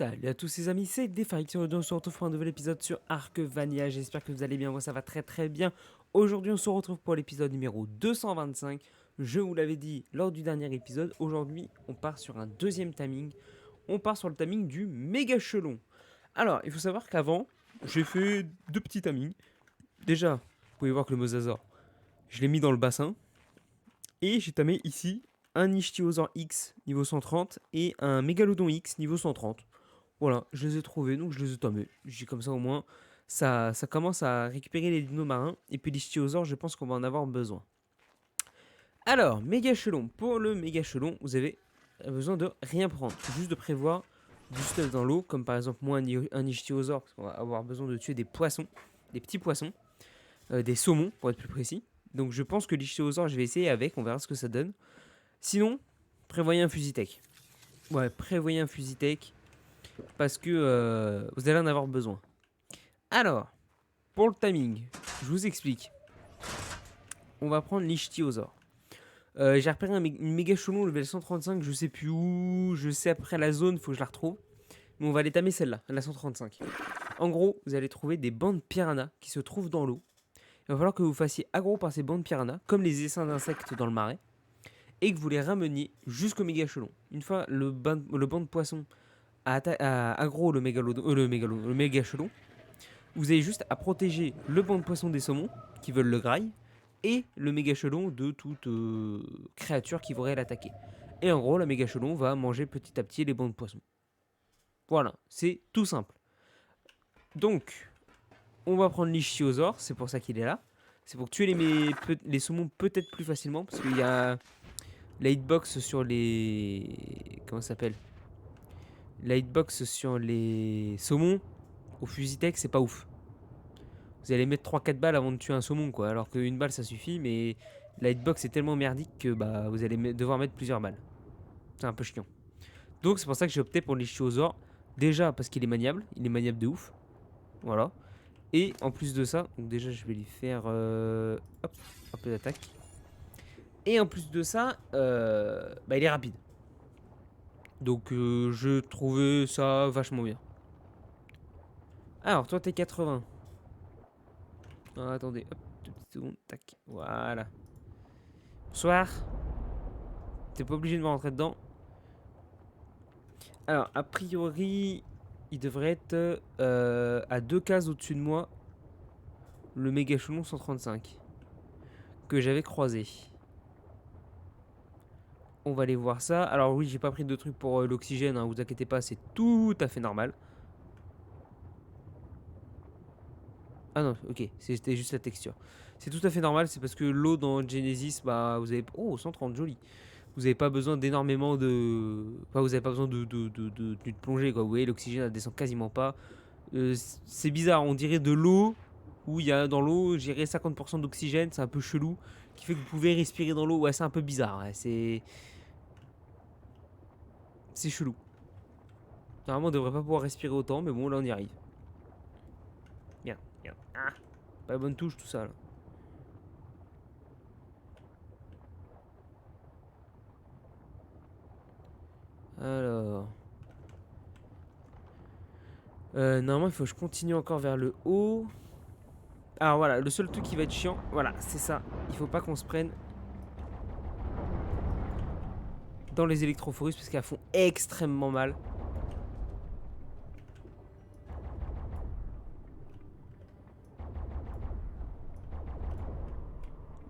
Salut à tous ces amis, c'est Defarix. Aujourd'hui on se retrouve pour un nouvel épisode sur Arkvania. J'espère que vous allez bien, moi ça va très bien. Aujourd'hui on se retrouve pour l'épisode numéro 225. Je vous l'avais dit lors du dernier épisode, aujourd'hui on part sur un deuxième timing. On part sur le timing du méga chelon. Alors il faut savoir qu'avant j'ai fait deux petits timings. Déjà, vous pouvez voir que le mosasaur, je l'ai mis dans le bassin. Et j'ai tamé ici un Ichthyosaur X niveau 130 et un Mégalodon X niveau 130. Voilà, je les ai trouvés, donc je les ai tamés. J'ai comme ça au moins, ça commence à récupérer les dinos marins. Et puis l'ichthyosaure, je pense qu'on va en avoir besoin. Alors, méga chelon. Pour le méga chelon, vous avez besoin de rien prendre. Juste de prévoir du stuff dans l'eau, comme par exemple moi un ichthyosaure, parce qu'on va avoir besoin de tuer des poissons, des petits poissons, des saumons pour être plus précis. Donc je pense que l'ichthyosaure, je vais essayer avec, on verra ce que ça donne. Sinon, prévoyez un fusil tech. Ouais, prévoyez un fusil tech parce que vous allez en avoir besoin. Alors, pour le timing, je vous explique. On va prendre l'ichthyosaure. J'ai repéré une méga chelon level 135, je sais plus où, je sais après la zone, faut que je la retrouve. Mais on va aller tamer celle-là, la 135. En gros, vous allez trouver des bandes piranhas qui se trouvent dans l'eau. Il va falloir que vous fassiez aggro par ces bandes piranhas, comme les essaims d'insectes dans le marais, et que vous les rameniez jusqu'au méga chelon. Une fois le banc de poisson à aggro le méga chelon, vous avez juste à protéger le banc de poisson des saumons qui veulent le graille et le méga chelon de toute créature qui voudrait l'attaquer. Et en gros, la méga chelon va manger petit à petit les bancs de poisson. Voilà, c'est tout simple. Donc, on va prendre l'ichthyosaure, c'est pour ça qu'il est là. C'est pour tuer les saumons peut-être plus facilement parce qu'il y a la hitbox sur les. Comment ça s'appelle? La hitbox sur les saumons au fusil tech, c'est pas ouf. Vous allez mettre 3-4 balles avant de tuer un saumon, quoi. Alors qu'une balle, ça suffit, mais la hitbox est tellement merdique que bah, vous allez devoir mettre plusieurs balles. C'est un peu chiant. Donc c'est pour ça que j'ai opté pour l'ichthyosaure. Déjà parce qu'il est maniable de ouf. Voilà. Et en plus de ça, donc déjà je vais lui faire hop, un peu d'attaque. Et en plus de ça, bah, il est rapide. Donc je trouvais ça vachement bien. Alors toi t'es 80. Ah, attendez, hop, 2 petites secondes, tac, voilà. Bonsoir. T'es pas obligé de me rentrer dedans. Alors, a priori, il devrait être à 2 cases au-dessus de moi, le méga chelon 135 que j'avais croisé. On va aller voir ça. Alors oui, j'ai pas pris de trucs pour l'oxygène, hein, vous inquiétez pas, c'est tout à fait normal. Ah non, ok, c'était juste la texture. C'est tout à fait normal, c'est parce que l'eau dans Genesis, bah vous avez... Oh, 130, joli. Vous n'avez pas besoin d'énormément de... Enfin, vous n'avez pas besoin de plongée, quoi. Vous voyez, l'oxygène, elle descend quasiment pas. C'est bizarre, on dirait de l'eau, où il y a dans l'eau, j'irais 50% d'oxygène, c'est un peu chelou, qui fait que vous pouvez respirer dans l'eau. Ouais, c'est un peu bizarre, ouais, c'est chelou. Normalement, on devrait pas pouvoir respirer autant, mais bon, là, on y arrive. Bien, bien. Ah, pas la bonne touche, tout ça, là. Alors... normalement, il faut que je continue encore vers le haut. Alors voilà, le seul truc qui va être chiant, voilà, c'est ça. Il faut pas qu'on se prenne dans les électrophorus parce qu'elles font extrêmement mal.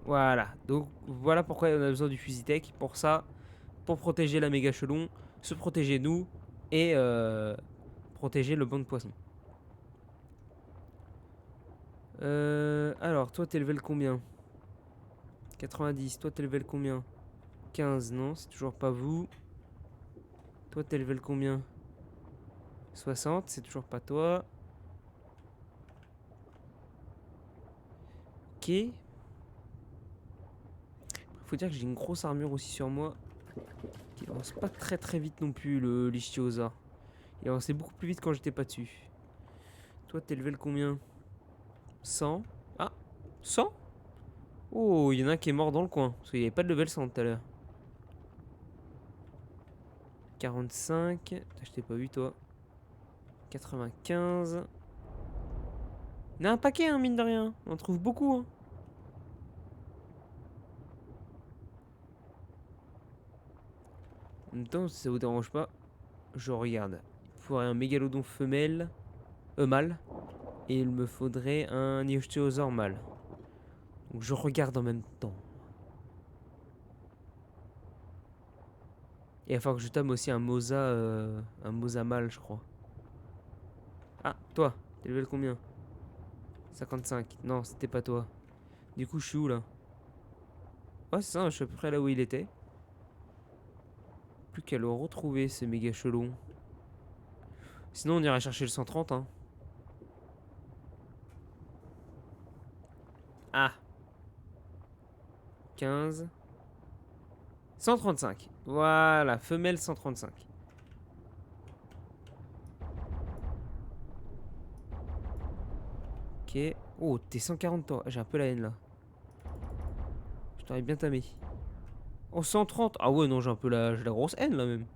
Voilà, donc voilà pourquoi on a besoin du fusil tech. Pour ça, pour protéger la méga chelon, se protéger nous et protéger le banc de poisson. Alors, toi t'es level combien? 90, toi t'es level combien? 15, non, c'est toujours pas vous. Toi t'es level combien? 60, c'est toujours pas toi. Ok. Faut dire que j'ai une grosse armure aussi sur moi. Qui avance pas très vite non plus, le l'ichthyosaure. Il avançait beaucoup plus vite quand j'étais pas dessus. Toi t'es level combien? 100. Ah, 100. Oh, il y en a un qui est mort dans le coin. Parce qu'il n'y avait pas de level 100 tout à l'heure. 45. Je t'ai pas vu, toi. 95. On a un paquet, hein, mine de rien. On en trouve beaucoup. Hein. En même temps, si ça vous dérange pas, je regarde. Il faudrait un mégalodon femelle. Mâle. Et il me faudrait un ichthyosaure mâle. Donc je regarde en même temps. Et il va falloir que je tame aussi un Mosa mâle, je crois. Ah, toi, t'es level combien? 55. Non, c'était pas toi. Du coup, je suis où là? Ouais, c'est ça, je suis à peu près là où il était. Plus qu'à le retrouver, ce méga chelon. Sinon, on ira chercher le 130, hein. Ah, 15. 135. Voilà, femelle 135. Ok. Oh, t'es 140 toi. J'ai un peu la haine là. Je t'aurais bien tamé. Oh, 130. Ah ouais, non, j'ai la grosse haine là même.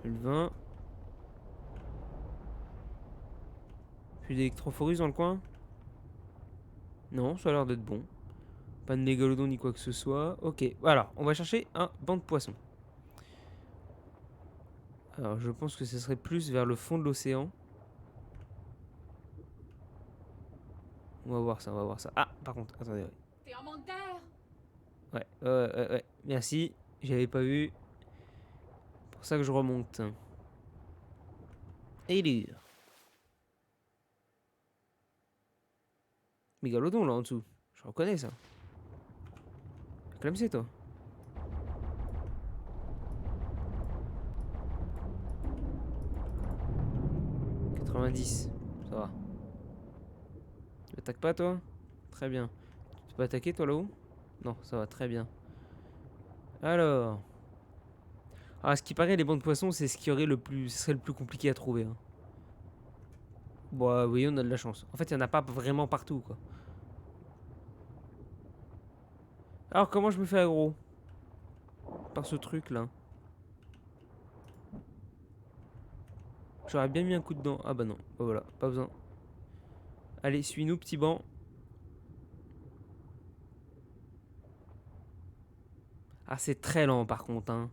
Le 20. Plus d'électrophorus dans le coin? Non, ça a l'air d'être bon. Pas de mégalodon ni quoi que ce soit. Ok, voilà, on va chercher un banc de poissons. Alors, je pense que ce serait plus vers le fond de l'océan. On va voir ça, on va voir ça. Ah, par contre, attendez. Ouais, T'es en manque d'air. ouais. Merci, j'avais pas vu. Pour ça que je remonte. Et il est. Mégalodon là en dessous. Je reconnais ça. C'est toi. « 90, ça va. Tu m'attaques pas toi? Très bien. Tu peux attaquer toi là-haut? Non, ça va très bien. Alors. Ah, ce qui paraît, les bancs de poissons, c'est ce qui aurait ce serait le plus compliqué à trouver. Hein. Bon, oui, on a de la chance. En fait, il n'y en a pas vraiment partout, quoi. Alors, comment je me fais aggro? Par ce truc-là. J'aurais bien mis un coup dedans. Ah bah non, bah voilà, pas besoin. Allez, suis-nous, petit banc. Ah, c'est très lent, par contre, hein.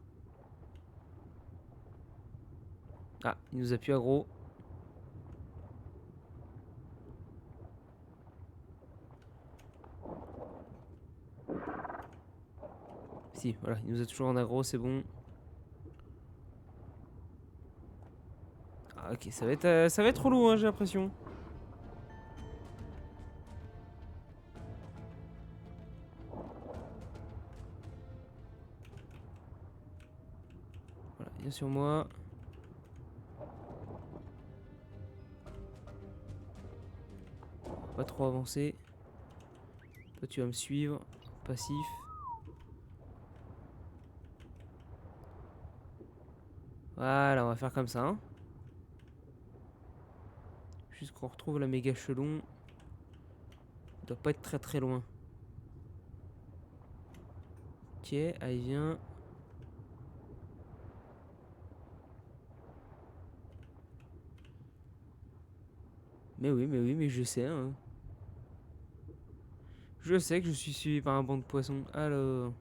Ah, il nous a pu aggro. Si, voilà, il nous a toujours en aggro, c'est bon. Ah, ok, ça va être relou, hein, j'ai l'impression. Voilà, viens sur moi. Pas trop avancer. Toi, tu vas me suivre. Passif. Voilà, on va faire comme ça. Hein. Juste qu'on retrouve la méga chelon. Il doit pas être très très loin. Ok, allez, viens. Mais je sais. Hein. Je sais que je suis suivi par un banc de poissons. Alors.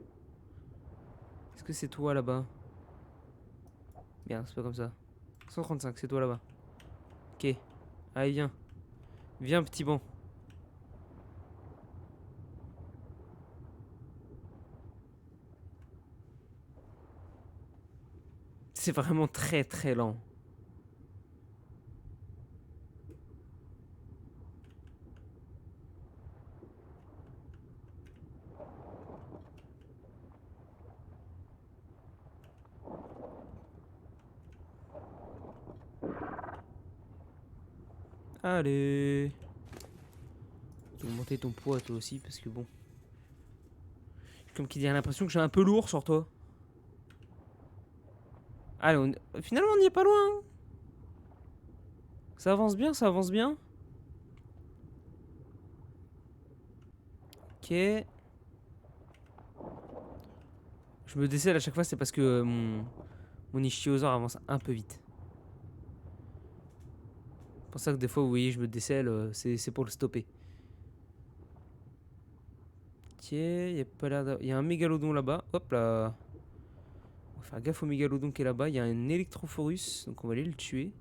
Est-ce que c'est toi là-bas? Bien, c'est pas comme ça. 135, c'est toi là-bas. Ok. Allez, viens. Viens, petit banc. C'est vraiment très très lent. Allez. Tu vas monter ton poids toi aussi parce que bon. Comme qui dit, a l'impression que j'ai un peu lourd sur toi. Allez, finalement on n'y est pas loin. Hein. Ça avance bien, ça avance bien. Ok. Je Je me décèle à chaque fois, c'est parce que mon ichthyosaure avance un peu vite. C'est pour ça que des fois, vous voyez, je me décèle, c'est pour le stopper. Tiens, il y a un mégalodon là-bas. Hop là. On va faire gaffe au mégalodon qui est là-bas. Il y a un électrophorus, donc on va aller le tuer.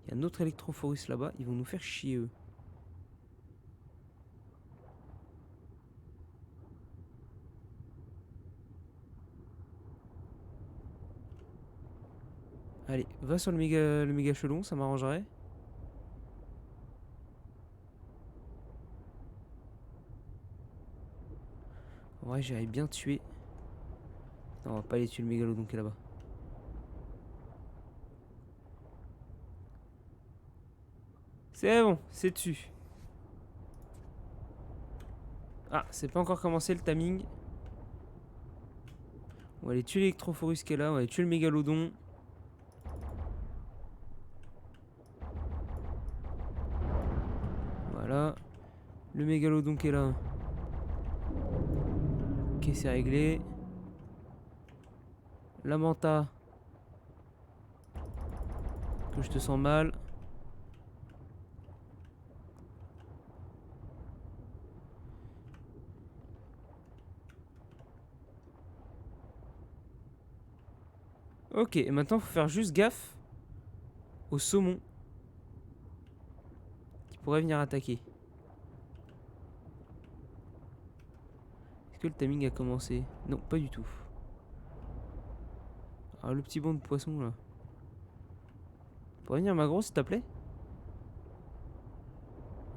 Il y a un autre électrophorus là-bas. Ils vont nous faire chier, eux. Allez, va sur le méga chelon, ça m'arrangerait. Ouais, j'aurais bien tué. Non, on va pas aller tuer le mégalodon qui est là-bas. C'est bon, c'est dessus. Ah, c'est pas encore commencé le timing. On va aller tuer l'électrophorus qui est là, on va aller tuer le mégalodon. Voilà. Le mégalodon qui est là. Ok, c'est réglé. La manta. Que je te sens mal. Ok, et maintenant, faut faire juste gaffe au saumon qui pourrait venir attaquer. Est-ce que le timing a commencé? Non, pas du tout. Ah, le petit banc de poisson là. Pourrait venir Magro s'il te plaît?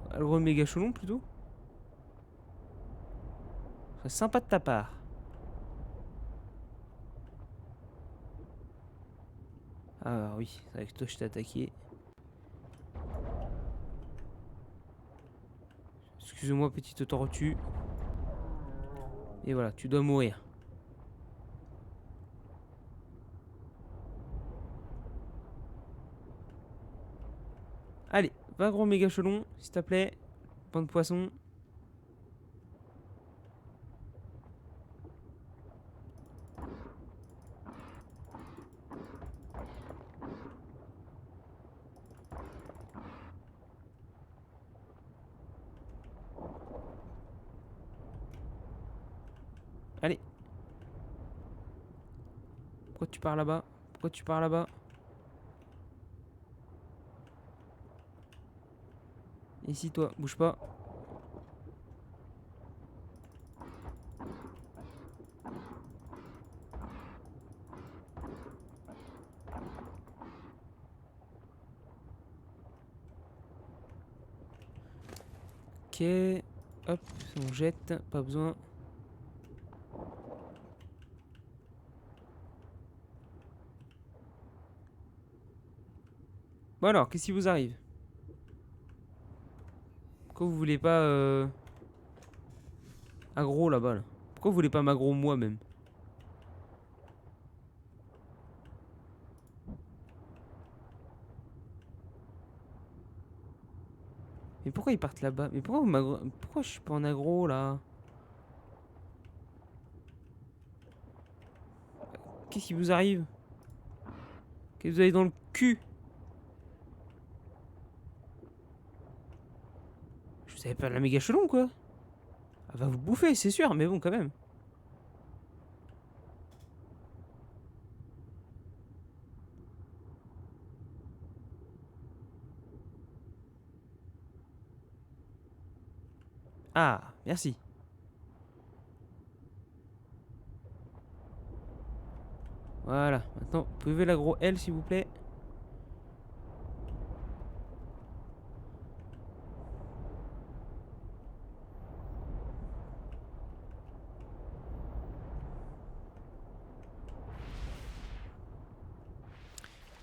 Ah, le gros méga chelon plutôt? Ce serait sympa de ta part. Ah oui, c'est vrai que toi je t'ai attaqué. Excuse-moi petite tortue. Et voilà, tu dois mourir. Allez, va gros méga chelon, s'il te plaît. Pain de poisson. Allez. Pourquoi tu pars là-bas? Pourquoi tu pars là-bas? Ici toi, bouge pas. Ok. Hop, on jette, pas besoin. Bon alors, qu'est-ce qui vous arrive? Pourquoi vous voulez pas aggro là-bas là? Pourquoi vous voulez pas m'aggro moi-même? Mais pourquoi ils partent là-bas? Mais pourquoi vous m'aggro... Pourquoi je suis pas en aggro là? Qu'est-ce qui vous arrive? Qu'est-ce que vous avez dans le cul? Je vous avais pas la méga chelon quoi? Elle va vous bouffer, c'est sûr, mais bon quand même. Ah, merci. Voilà, maintenant, vous pouvez l'aggro L s'il vous plaît.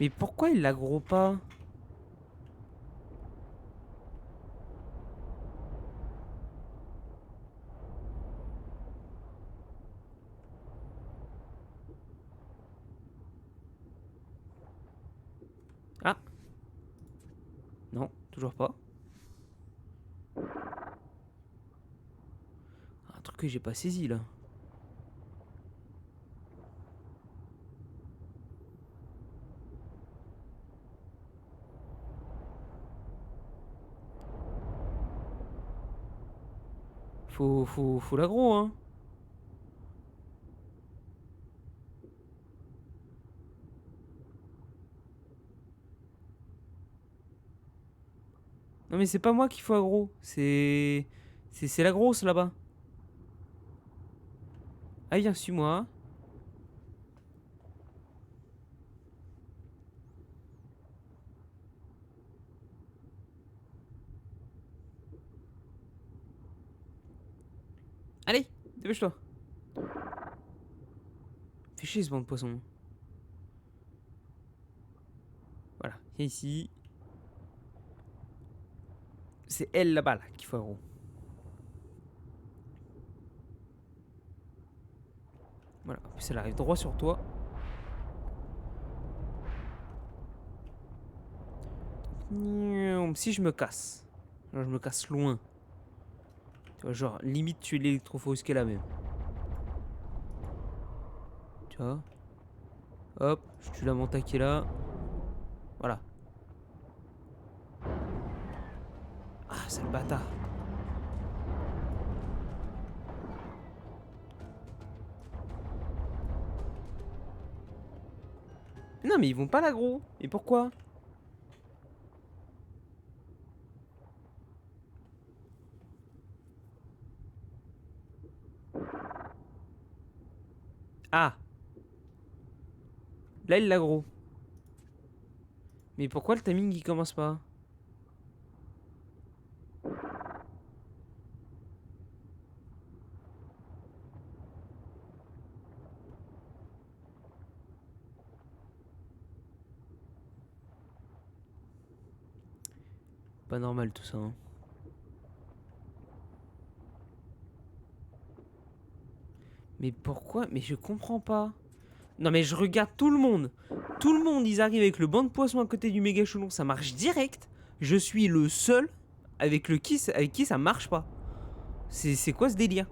Mais pourquoi il l'aggro pas? Ah, non, toujours pas. Un truc que j'ai pas saisi là. Faut l'aggro, hein. Non mais c'est pas moi qu'il faut aggro. C'est la grosse là-bas. Ah viens, suis-moi. Allez, dépêche-toi. Fais chier ce banc de poissons. Voilà, viens ici. C'est elle là-bas là, qu'il faut aggro. Voilà, en plus elle arrive droit sur toi. Si je me casse. Genre, je me casse loin. Tu vois, genre, limite tuer l'électrophorus qu'elle a même. Tu vois. Hop, je tue la manta qui est là. Voilà. Ah, c'est le bâtard. Non, mais ils vont pas l'aggro. Et pourquoi? Ah, là il l'aggro. Mais pourquoi le timing il commence pas? Pas normal tout ça, hein. Mais pourquoi? Mais je comprends pas. Non mais je regarde tout le monde. Tout le monde, ils arrivent avec le banc de poisson à côté du méga chelon. Ça marche direct. Je suis le seul avec qui ça marche pas. C'est quoi ce délire?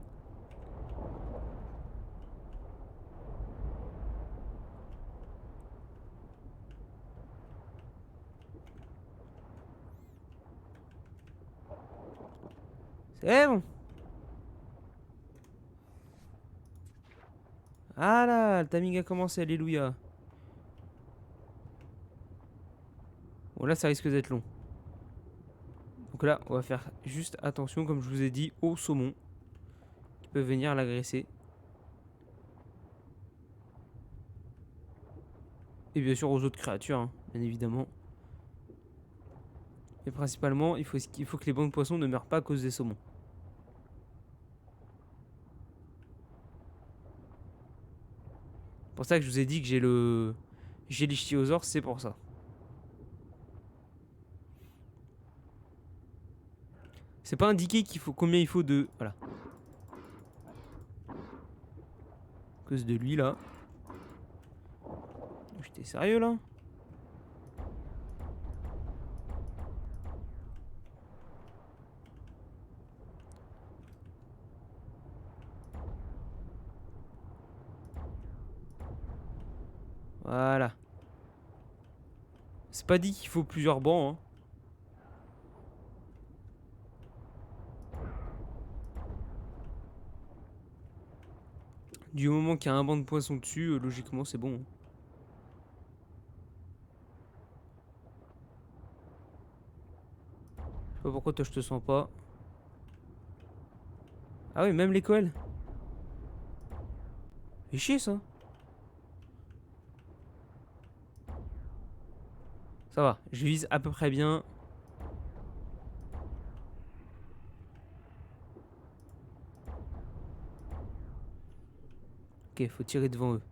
C'est bon. Ah là, le timing a commencé, alléluia. Bon là ça risque d'être long. Donc là on va faire juste attention comme je vous ai dit aux saumons qui peuvent venir l'agresser. Et bien sûr aux autres créatures, hein, bien évidemment. Et principalement il faut que les bancs de poissons ne meurent pas à cause des saumons. C'est pour ça que je vous ai dit que j'ai l'ichthyosaure, c'est pour ça. C'est pas indiqué qu'il faut combien il faut de... Voilà. À cause de lui là. J'étais sérieux là? Voilà. C'est pas dit qu'il faut plusieurs bancs, hein. Du moment qu'il y a un banc de poissons dessus, logiquement c'est bon, hein. Je sais pas pourquoi toi je te sens pas. Ah oui, même les coels. Fait chier ça. Ça va, je vise à peu près bien. Ok, faut tirer devant eux.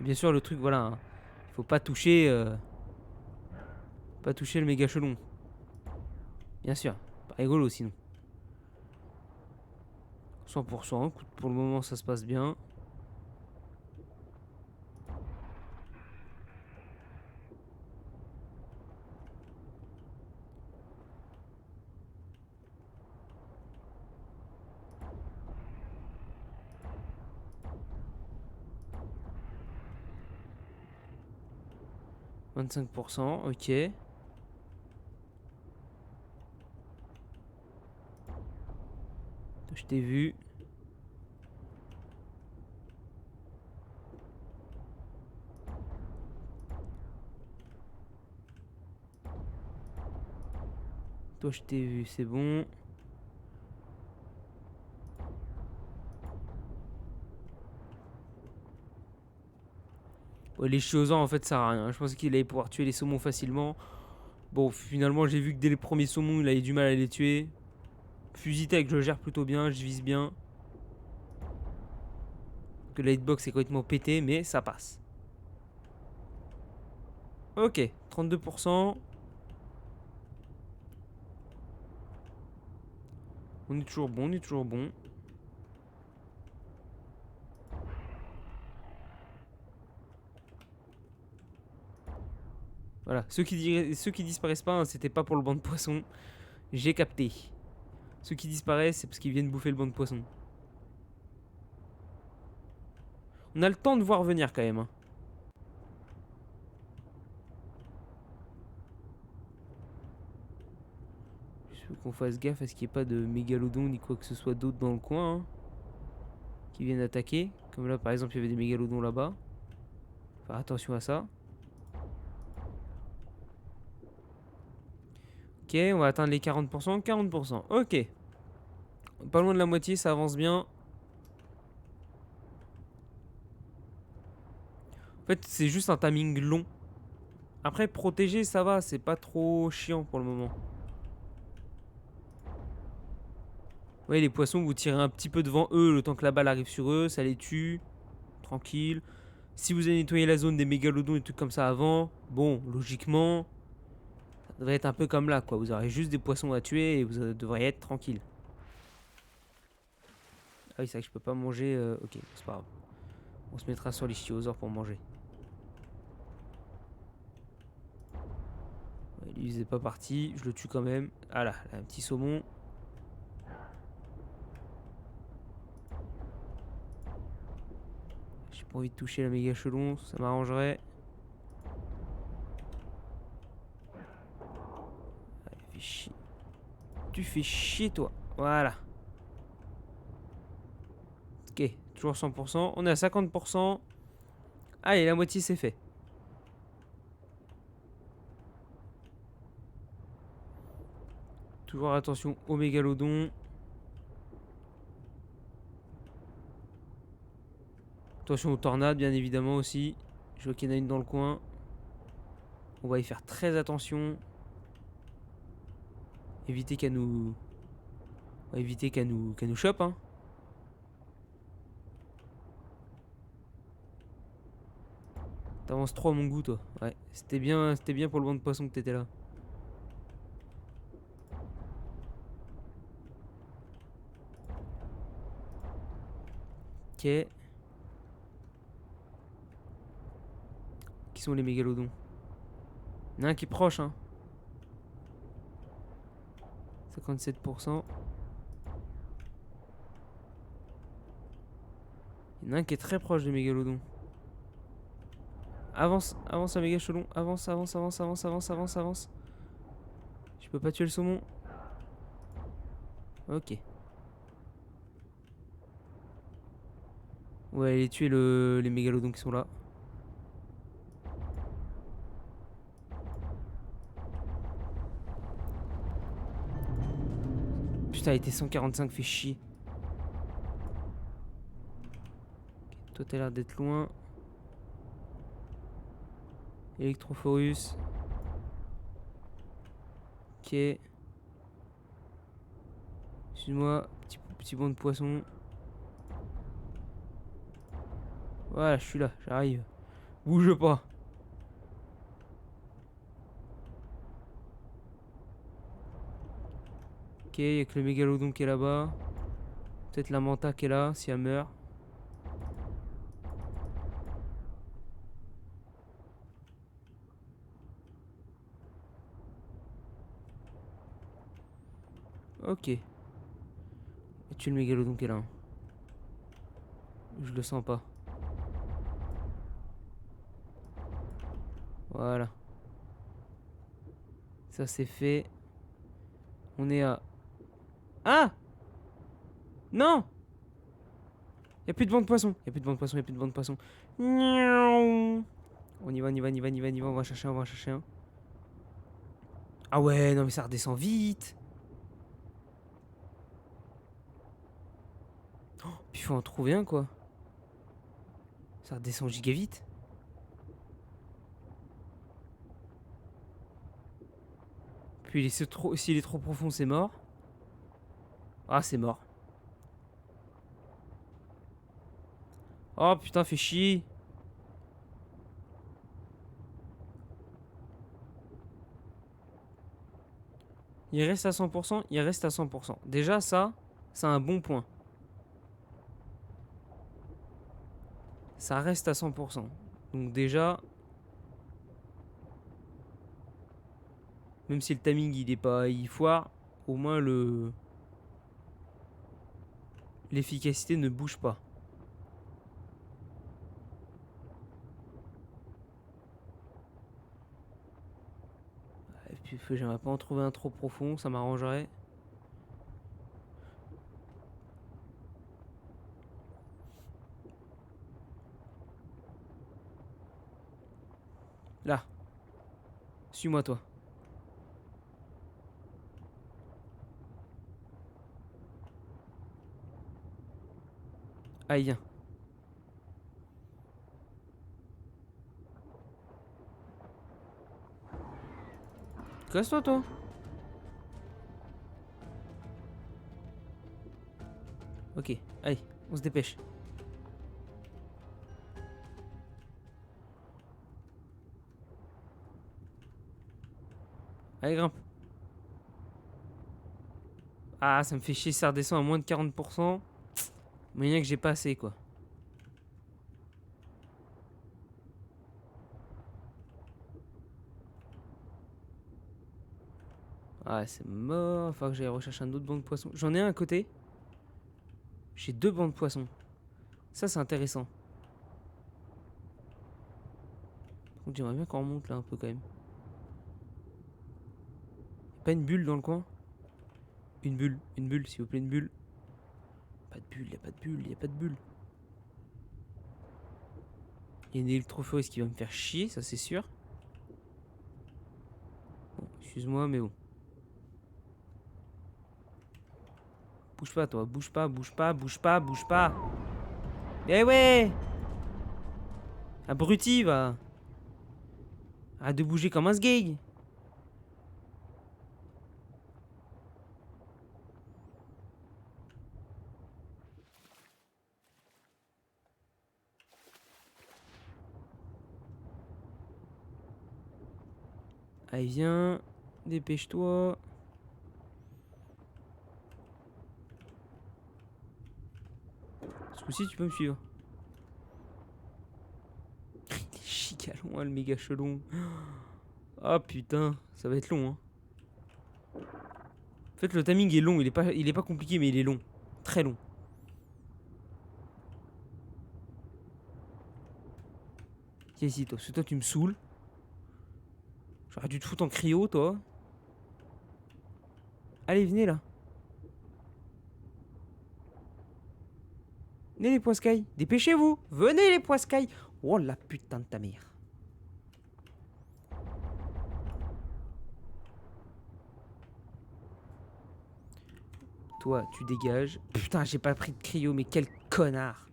Et bien sûr le truc, voilà, hein, faut pas toucher... pas toucher le méga chelon. Bien sûr, pas rigolo sinon. 100%, écoute, pour le moment ça se passe bien. « 25%, ok. t'ai vu. Toi, je t'ai vu, c'est bon. Ouais, les Chiosans, en fait, ça sert à rien. Je pensais qu'il allait pouvoir tuer les saumons facilement. Bon, finalement, j'ai vu que dès les premiers saumons, il avait du mal à les tuer. Fusil tech, je le gère plutôt bien, je vise bien. Que la hitbox est complètement pété, mais ça passe. Ok, 32%. On est toujours bon, on est toujours bon. Voilà, ceux qui disparaissent pas, hein, c'était pas pour le banc de poissons. J'ai capté. Ceux qui disparaissent, c'est parce qu'ils viennent bouffer le banc de poissons. On a le temps de voir venir quand même. Hein. Il faut qu'on fasse gaffe à ce qu'il n'y ait pas de mégalodons ni quoi que ce soit d'autre dans le coin. Hein, qui viennent attaquer. Comme là, par exemple, il y avait des mégalodons là-bas. Faire attention à ça. Ok, on va atteindre les 40%. 40%. Ok. Pas loin de la moitié, ça avance bien. En fait, c'est juste un timing long. Après, protéger, ça va. C'est pas trop chiant pour le moment. Ouais, les poissons, vous tirez un petit peu devant eux le temps que la balle arrive sur eux. Ça les tue. Tranquille. Si vous avez nettoyé la zone des mégalodons et trucs comme ça avant, bon, logiquement, ça devrait être un peu comme là, quoi. Vous aurez juste des poissons à tuer et vous devriez être tranquille. Ah oui, c'est vrai que je peux pas manger. Ok, c'est pas grave. On se mettra sur les chiosaures pour manger. Ouais, lui, il est pas parti. Je le tue quand même. Ah là, un petit saumon. J'ai pas envie de toucher la méga chelon, ça m'arrangerait. Allez, fais chier. Tu fais chier, toi. Voilà. Ok, toujours 100%. On est à 50%. Allez, la moitié c'est fait. Toujours attention aux mégalodons. Attention aux tornades, bien évidemment aussi. Je vois qu'il y en a une dans le coin. On va y faire très attention. Éviter qu'elle nous... On va éviter qu'elle nous chope, hein. T'avances trop à mon goût, toi. Ouais, c'était bien pour le banc de poisson que t'étais là. Ok. Qui sont les mégalodons? Il y en a un qui est proche, hein. 57%. Il y en a un qui est très proche des mégalodons. Avance, avance un méga-chelon. Avance, avance, avance, avance, avance, avance, avance. Je peux pas tuer le saumon. Ok. On va aller tuer les mégalodons qui sont là. Putain, il était 145, fait chier. Okay, toi, t'as l'air d'être loin. Electrophorus. Ok. Excuse-moi, petit bon de poisson. Voilà, je suis là, j'arrive. Bouge pas. Ok, y'a que le mégalodon qui est là-bas. Peut-être la manta qui est là, si elle meurt. Ok. Et tu le mégalodon qui est là. Hein. Je le sens pas. Voilà. Ça c'est fait. On est à... Ah! Non! Y'a plus de banc de poisson. Y'a plus de banc de poisson, y'a plus de banc de poisson. Miaou. On y va, on y va, on y va, on y va, on y va. On va chercher un, on va chercher un. Ah ouais, non mais ça redescend vite. Oh, puis il faut en trouver un quoi. Ça redescend giga vite. Puis s'il est trop profond, c'est mort. Ah, c'est mort. Oh putain, fait chier. Il reste à 100%, il reste à 100%. Déjà, ça, c'est un bon point. Ça reste à 100%. Donc déjà, même si le timing il est pas, il foire, au moins l'efficacité ne bouge pas. Et puis j'aimerais pas en trouver un trop profond, ça m'arrangerait. Là. Suis-moi toi. Allez, viens. Casse-toi toi. Ok, allez, on se dépêche. Allez, grimpe. Ah, ça me fait chier, ça redescend à moins de 40%. Moyen que j'ai pas assez, quoi. Ah, c'est mort. Faut que j'aille rechercher un autre banc de poissons. J'en ai un à côté. J'ai 2 bancs de poissons. Ça, c'est intéressant. Donc, j'aimerais bien qu'on remonte là un peu quand même. Pas une bulle dans le coin? Une bulle, s'il vous plaît, une bulle. Pas de bulle, y a pas de bulle, y a pas de bulle. Il y a une électrophoriste qui va me faire chier, ça c'est sûr. Bon, excuse-moi, mais bon. Bouge pas, toi, bouge pas, bouge pas, bouge pas, bouge pas. Eh ouais! Abruti, va! Arrête de bouger comme un sgeg! Allez, viens. Dépêche-toi. Ce coup-ci, tu peux me suivre. Il est giga long, hein, le méga chelon. Ah putain, ça va être long, hein. En fait, le timing est long, il est pas compliqué, mais il est long. Très long. Tiens ici, toi, parce que toi, tu me saoules. J'aurais dû te foutre en cryo, toi. Allez, venez là. Venez les poiscailles, dépêchez-vous. Venez les poiscailles. Oh la putain de ta mère. Toi, tu dégages. Putain, j'ai pas pris de cryo, mais quel connard.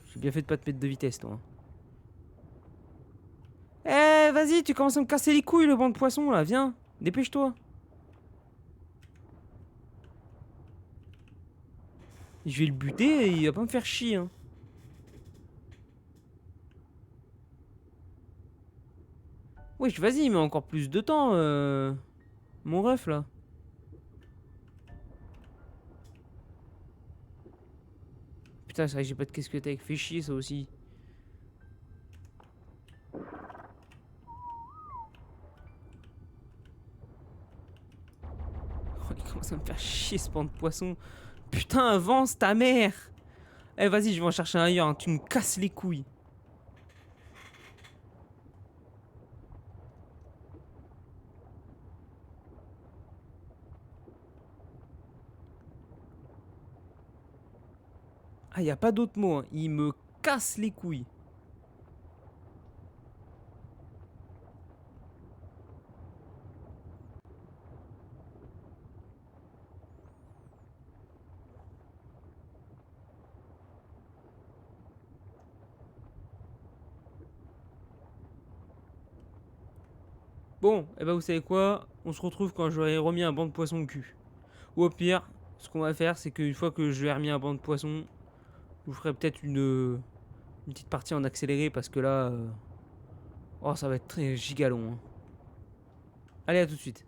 J'ai bien fait de pas te mettre de vitesse, toi. Eh, vas-y, tu commences à me casser les couilles, le banc de poissons, là. Viens, dépêche-toi. Je vais le buter et il va pas me faire chier, hein. Wesh, vas-y, mais encore plus de temps, mon ref, là. Putain, c'est vrai que j'ai pas de casque tech. Fait chier, ça aussi. Oh, il commence à me faire chier, ce banc de poissons. Putain, avance, ta mère. Eh, vas-y, je vais en chercher un ailleurs, hein. Tu me casses les couilles. Ah, y a pas d'autre mot, hein. Il me casse les couilles. Bon, et bah vous savez quoi? On se retrouve quand j'aurai remis un banc de poisson au cul. Ou au pire, ce qu'on va faire, c'est qu'une fois que j'aurai remis un banc de poisson, je vous ferai peut-être une petite partie en accéléré parce que là, oh, ça va être très giga long, hein. Allez, à tout de suite.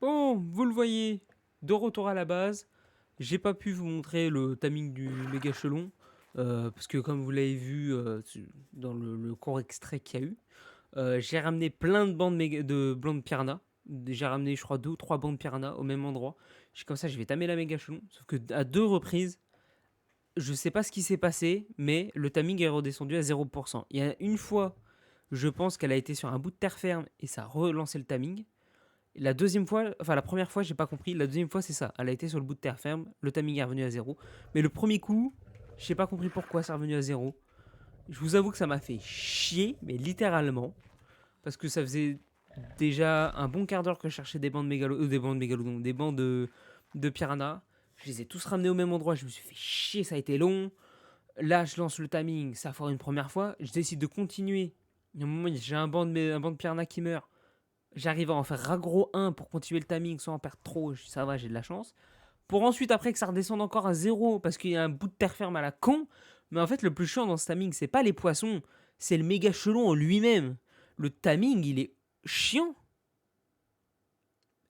Bon, vous le voyez, de retour à la base. J'ai pas pu vous montrer le timing du méga chelon. Parce que comme vous l'avez vu dans le court extrait qu'il y a eu, j'ai ramené plein de bandes de blancs de piranha. J'ai ramené, je crois, 2 ou 3 bandes piranha au même endroit. Comme ça, je vais tamer la méga chelon. Sauf que à 2 reprises, je sais pas ce qui s'est passé, mais le timing est redescendu à 0%. Il y a une fois, je pense qu'elle a été sur un bout de terre ferme et ça a relancé le timing. La deuxième fois, enfin la première fois, j'ai pas compris. La deuxième fois, c'est ça. Elle a été sur le bout de terre ferme, le timing est revenu à 0. Mais le premier coup, j'ai pas compris pourquoi c'est revenu à 0. Je vous avoue que ça m'a fait chier, mais littéralement. Parce que ça faisait déjà un bon quart d'heure que je cherchais des bandes mégalodons, des bandes de piranha. Je les ai tous ramenés au même endroit. Je me suis fait chier, ça a été long. Là, je lance le timing, ça foire une première fois. Je décide de continuer. À un moment, j'ai un banc de piranha qui meurt. j'arrive à en faire raggro 1 pour continuer le timing sans en perdre trop, ça va, j'ai de la chance. Pour ensuite, après que ça redescende encore à 0 parce qu'il y a un bout de terre ferme à la con. Mais en fait, le plus chiant dans ce timing, c'est pas les poissons, c'est le méga chelon en lui-même. Le timing, il est chiant.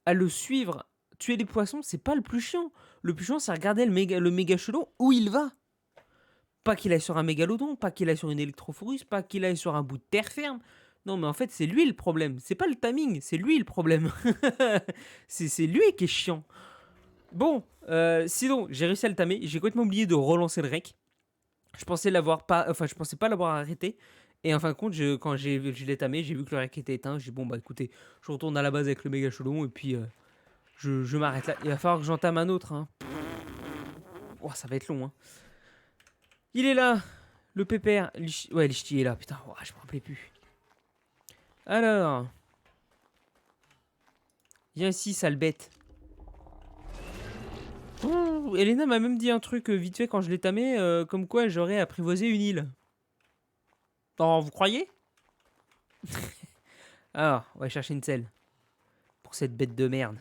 À le suivre, tuer les poissons, c'est pas le plus chiant. Le plus chiant, c'est regarder le méga chelon où il va. Pas qu'il aille sur un mégalodon, pas qu'il aille sur une électrophorus, pas qu'il aille sur un bout de terre ferme. Non, mais en fait, c'est lui le problème. C'est pas le timing, c'est lui le problème. c'est lui qui est chiant. Bon, sinon, j'ai réussi à le tamer. J'ai complètement oublié de relancer le rec. Je pensais je pensais pas l'avoir arrêté. Et en fin de compte, quand je l'ai tamé, j'ai vu que le rec était éteint. J'ai dit, bon, bah écoutez, je retourne à la base avec le méga chelon et puis je m'arrête là. Il va falloir que j'entame un autre. Hein. Oh, ça va être long. Hein. Il est là, le pépère. Ouais, l'Ichti est là. Putain, oh, je me rappelais plus. Alors. Viens ici, sale bête. Oh, Elena m'a même dit un truc vite fait quand je l'ai tamé, comme quoi j'aurais apprivoisé une île. Oh, vous croyez? Alors, on va chercher une selle. Pour cette bête de merde.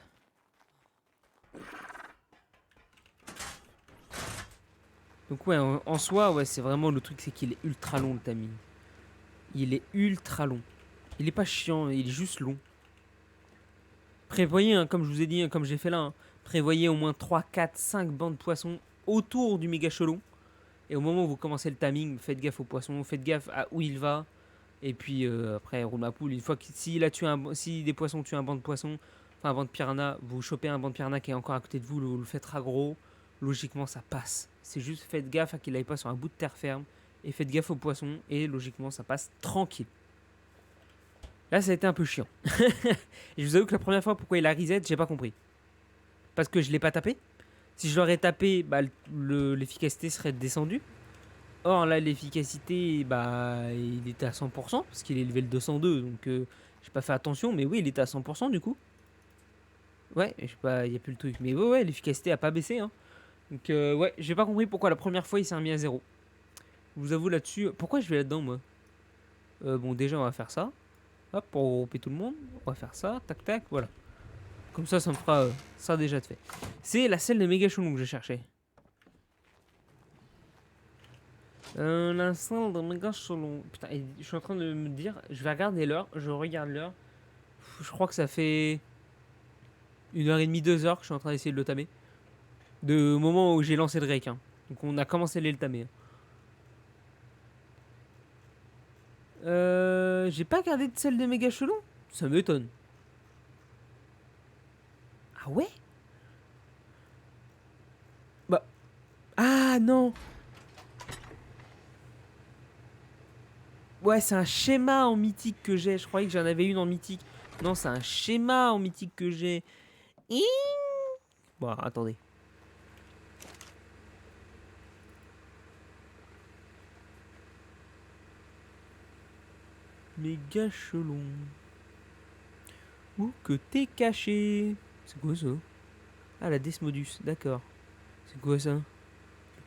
Donc ouais, en soi, ouais, c'est vraiment le truc, c'est qu'il est ultra long le timing. Il est ultra long. Il est pas chiant, il est juste long. Prévoyez, hein, comme je vous ai dit, hein, comme j'ai fait là, hein, prévoyez au moins 3, 4, 5 bancs de poissons autour du méga chelon. Et au moment où vous commencez le timing, faites gaffe aux poissons, faites gaffe à où il va. Et puis après, roule ma poule. Une fois que si des poissons tuent un banc de poissons, enfin un banc de piranha, vous chopez un banc de piranha qui est encore à côté de vous, vous le faites raggro, logiquement ça passe. C'est juste faites gaffe à qu'il n'aille pas sur un bout de terre ferme. Et faites gaffe aux poissons, et logiquement ça passe tranquille. Là, ça a été un peu chiant. Et je vous avoue que la première fois, pourquoi il a reset, j'ai pas compris. Parce que je l'ai pas tapé. Si je l'aurais tapé, bah, l'efficacité serait descendue. Or, là, l'efficacité, bah, il était à 100%, parce qu'il est level 202, donc j'ai pas fait attention, mais oui, il était à 100% du coup. Ouais, je sais pas, il n'y a plus le truc. Mais ouais, l'efficacité a pas baissé. Hein. Donc, ouais, j'ai pas compris pourquoi la première fois il s'est remis à 0. Je vous avoue là-dessus. Pourquoi je vais là-dedans, moi bon, déjà, on va faire ça. Hop, pour regrouper tout le monde. On va faire ça, tac tac, voilà. Comme ça me fera ça déjà de fait. C'est la selle de méga chelou que je cherchais. La selle de méga chelou. Putain, je suis en train de me dire, je vais regarder l'heure, je regarde l'heure. Je crois que ça fait 1h30, 2h que je suis en train d'essayer de le tamer. De moment où j'ai lancé le rec. Hein. Donc on a commencé à le tamer. J'ai pas gardé de selle de méga chelou. Ça m'étonne. Ah ouais? Bah. Ah non! Ouais, c'est un schéma en mythique que j'ai. Je croyais que j'en avais une en mythique. Non, c'est un schéma en mythique que j'ai. Bon, attendez. Méga chelon. Où que t'es caché? C'est quoi ça? Ah, la Desmodus, d'accord. C'est quoi ça? Le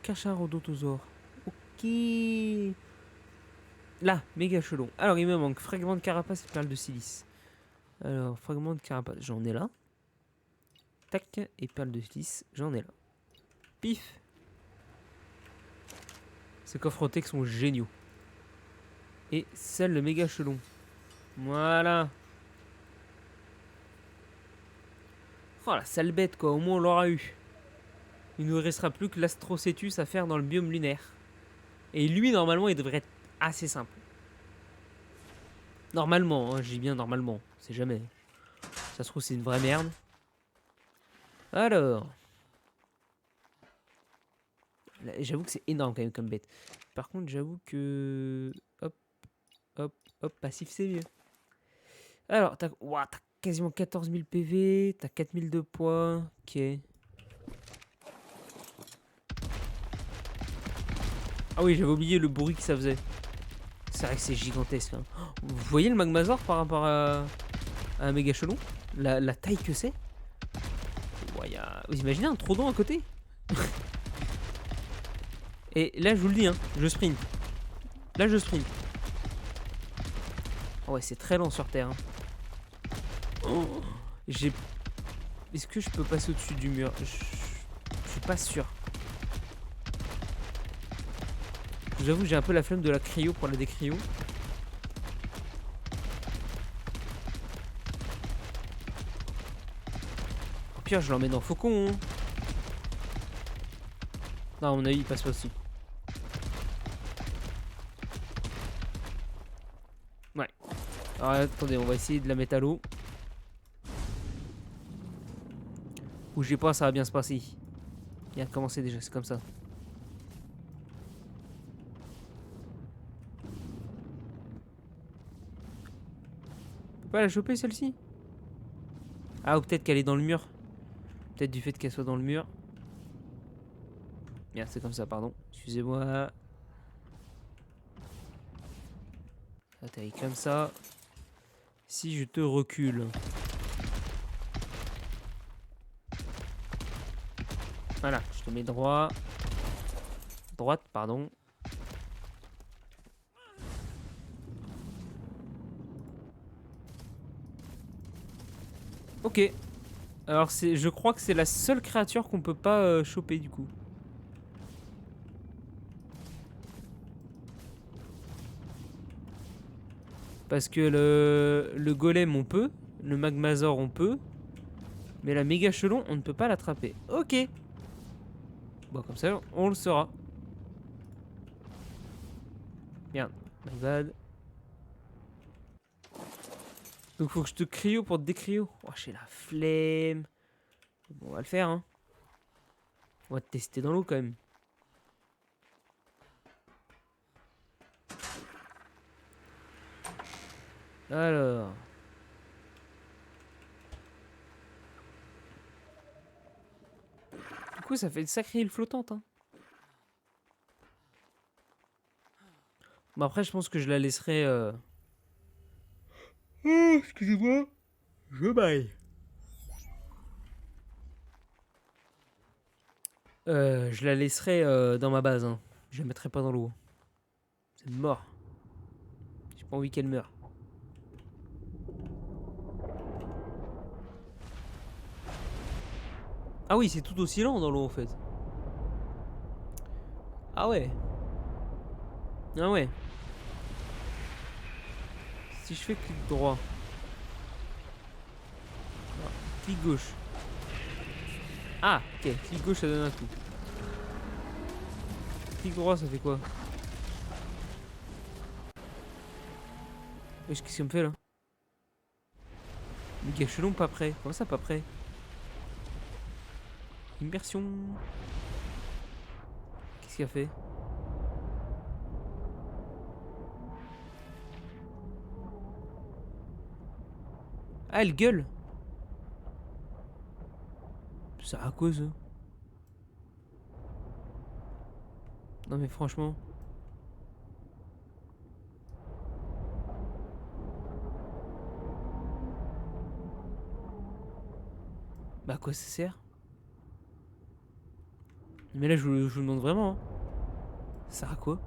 Cacharhodontosaure. Ok. Là, méga chelon. Alors, il me manque fragment de carapace et perle de silice. Alors, fragment de carapace, j'en ai là. Tac, et perle de silice, j'en ai là. Pif. Ces coffres tech sont géniaux. Et celle de méga chelon. Voilà. Oh la sale bête quoi, au moins on l'aura eu. Il ne nous restera plus que l'Astrocétus à faire dans le biome lunaire. Et lui normalement il devrait être assez simple. Normalement, hein, je dis bien normalement, c'est jamais. Ça se trouve c'est une vraie merde. Alors. J'avoue que c'est énorme quand même comme bête. Par contre j'avoue que... Hop, hop, hop, passif c'est mieux. Alors, t'as quasiment 14 000 PV, t'as 4 000 de poids, ok. Ah oui, j'avais oublié le bruit que ça faisait. C'est vrai que c'est gigantesque. Hein. Vous voyez le magmazor par rapport à un méga chelon, la taille que c'est. Ouais, vous imaginez un trodon à côté. Et là, je vous le dis, hein, je sprint. Là, je sprint. Oh ouais, c'est très lent sur Terre. Hein. Oh, j'ai... Est-ce que je peux passer au-dessus du mur? Je suis pas sûr. J'avoue, j'ai un peu la flemme de la cryo pour la décryo. Au pire, je l'emmène en faucon. Hein. Non, à mon avis, il passe pas aussi. Ouais. Alors attendez, on va essayer de la mettre à l'eau. Bougez pas, ça va bien se passer. Il a commencé déjà, c'est comme ça. On peut pas la choper celle-ci? Ah, ou peut-être qu'elle est dans le mur. Peut-être du fait qu'elle soit dans le mur. Merde, c'est comme ça, pardon. Excusez-moi. Atterris comme ça. Si je te recule. Voilà, je te mets droit. Droite, pardon. Ok. Alors je crois que c'est la seule créature qu'on peut pas choper du coup. Parce que le golem on peut, le magmazor on peut, mais la méga chelon on ne peut pas l'attraper. Ok. Bon comme ça on le saura. Merde, my bad. Donc faut que je te cryo pour te décryo. Oh j'ai la flemme. Bon on va le faire hein. On va te tester dans l'eau quand même. Alors. Du coup, ça fait une sacrée île flottante. Hein. Bon, après, je pense que je la laisserai. Oh, excusez-moi. Je baille. Je la laisserai dans ma base. Hein. Je la mettrai pas dans l'eau. C'est mort. J'ai pas envie qu'elle meure. Ah oui, c'est tout aussi lent dans l'eau en fait. Ah ouais. Ah ouais. Si je fais clic droit. Non, clic gauche. Ah, ok. Clic gauche, ça donne un coup. Clic droit, ça fait quoi? Wesh, qu'est-ce qu'il me fait là? Méga chelon, pas prêt. Comment ça, pas prêt? Immersion. Qu'est-ce qu'il a fait? Ah, elle gueule. Ça à quoi ça? Non mais franchement. Bah à quoi ça sert? Mais là je vous demande vraiment. Hein. Ça sert à quoi?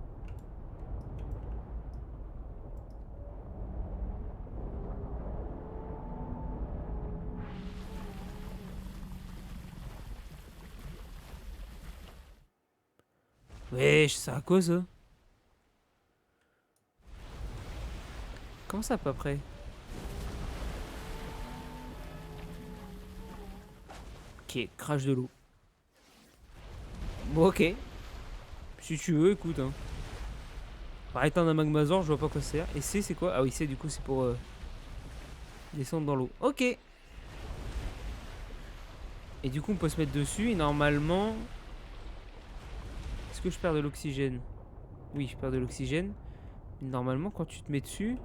Wesh, ça sert à quoi ça? Comment ça pas prêt? Ok, crash de l'eau. Bon ok. Si tu veux, écoute hein. Par éteindre un magmazor, je vois pas quoi ça sert. Et c'est quoi? Ah oui, c'est du coup c'est pour descendre dans l'eau. Ok. Et du coup on peut se mettre dessus et normalement... Est-ce que je perds de l'oxygène? Oui, je perds de l'oxygène. Normalement quand tu te mets dessus...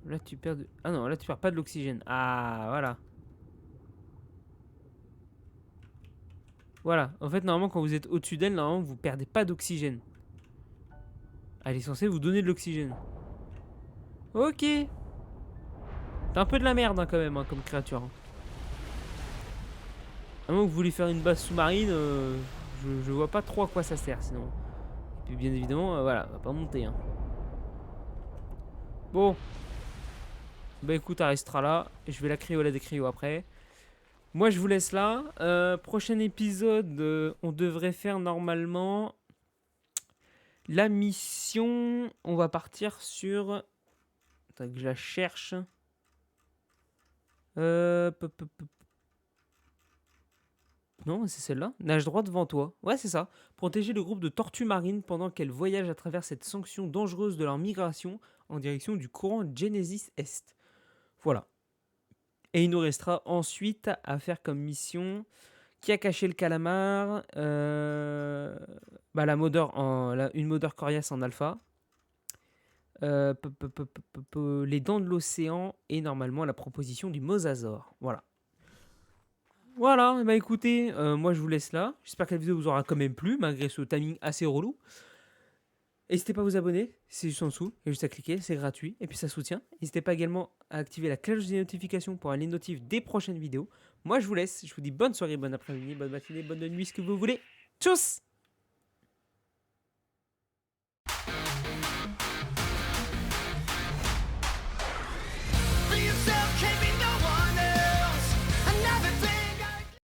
Là tu perds de... Ah non, là tu perds pas de l'oxygène. Ah, voilà. Voilà. En fait, normalement, quand vous êtes au-dessus d'elle, normalement, vous perdez pas d'oxygène. Elle est censée vous donner de l'oxygène. Ok. C'est un peu de la merde, hein, quand même, hein, comme créature. Hein. À moins que vous voulez faire une base sous-marine, je vois pas trop à quoi ça sert sinon. Et puis bien évidemment, voilà, on va pas monter. Hein. Bon. Bah écoute, elle restera là. Je vais la cryo, la décrio après. Moi, je vous laisse là. Prochain épisode, on devrait faire normalement la mission. On va partir sur... Attends que je la cherche. Non, c'est celle-là. Nage droit devant toi. Ouais, c'est ça. Protéger le groupe de tortues marines pendant qu'elles voyagent à travers cette sanction dangereuse de leur migration en direction du courant Genesis Est. Voilà. Et il nous restera ensuite à faire comme mission... Qui a caché le calamar la modeur une modeur coriace en alpha. Les dents de l'océan et normalement la proposition du mosasaure. Voilà. Voilà, bah écoutez, moi je vous laisse là. J'espère que la vidéo vous aura quand même plu, malgré ce timing assez relou. N'hésitez pas à vous abonner, c'est juste en dessous, il y a juste à cliquer, c'est gratuit, et puis ça soutient. N'hésitez pas également à activer la cloche des notifications pour avoir les notifs des prochaines vidéos. Moi je vous laisse, je vous dis bonne soirée, bon après-midi, bonne matinée, bonne nuit, ce que vous voulez. Tchuss!